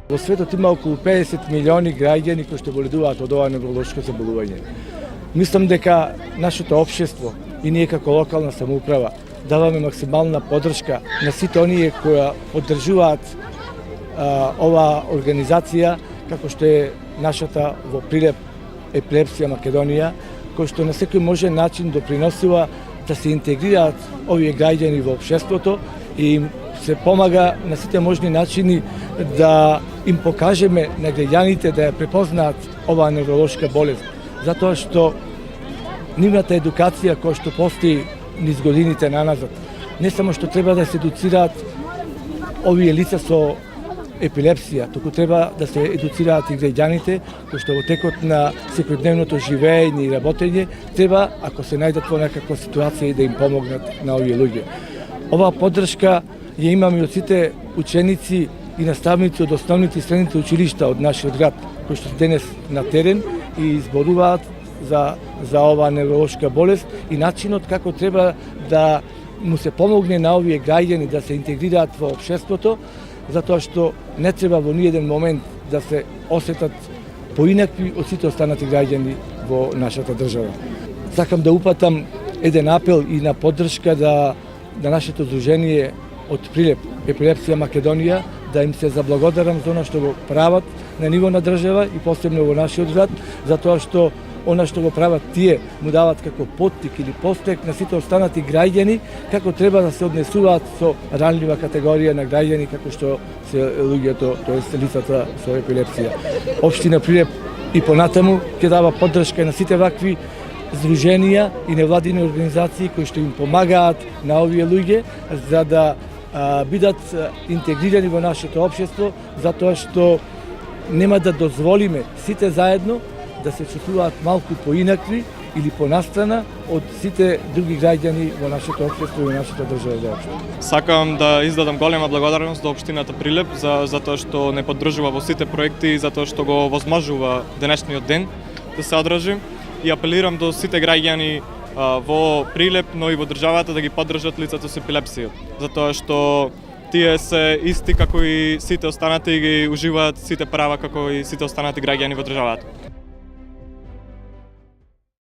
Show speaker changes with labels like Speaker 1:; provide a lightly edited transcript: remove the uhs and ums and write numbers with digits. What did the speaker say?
Speaker 1: Во светот има околу 50 милиони граѓани кои што боледуваат од ова невролошко заболување. Мислам дека нашето општество и ние како локална самоуправа даваме максимална поддршка на сите оние кои поддржуваат ова организација, како што е нашата во Прилеп Епилепсија Македонија, кој што на секој можен начин доприносува да се интегрираат овие граѓани во општеството и им се помага на сите можни начини да им покажеме на граѓаните да ја препознаат оваа невролошка болест, затоа што нивната едукација која што постои низ годините наназад, не само што треба да се едуцираат овие лица со епилепсија, туку треба да се едуцираат и граѓаните кои што во текот на секојдневното живење и работење треба, ако се најдат во некаква ситуација, и да им помогнат на овие луѓе. Оваа поддршка ја имаме од сите ученици и наставници од основните и средните училишта од нашиот град, кои што денес на терен и изборуваат за оваа невролошка болест и начинот како треба да му се помогне на овие граѓани да се интегрираат во општеството, затоа што не треба во ниеден момент да се осетат поинакви од сите останати граѓани во нашата држава. Сакам да упатам еден апел и на поддршка на нашето здружение од Прилеп Епилепсија Македонија, да им се заблагодарам за она што го прават на ниво на држава и посебно во нашиот град, затоа што она што го прават тие му дават како поттик или постек на сите останати граѓани како треба да се однесуваат со ранлива категорија на граѓани како што се луѓето, тоест лицата со епилепсија. Општина Прилеп и понатаму ќе дава поддршка на сите вакви здруженија и невладини организации кои што им помагаат на овие луѓе за да бидат интегрирани во нашето општество, затоа што нема да дозволиме сите заедно да се чувствуваат малку поинакви или понастрана од сите други граѓани во нашето општество и во нашата држава заопшто.
Speaker 2: Сакам да издадам голема благодарност до општината Прилеп затоа што не поддржува во сите проекти и затоа што го возможува денешниот ден да се одржи, и апелирам до сите граѓани во Прилеп, но и во државата да ги поддржат лицата со епилепсија, затоа што тие се исти како и сите останати и ги уживаат сите права како и сите останати граѓани во државата.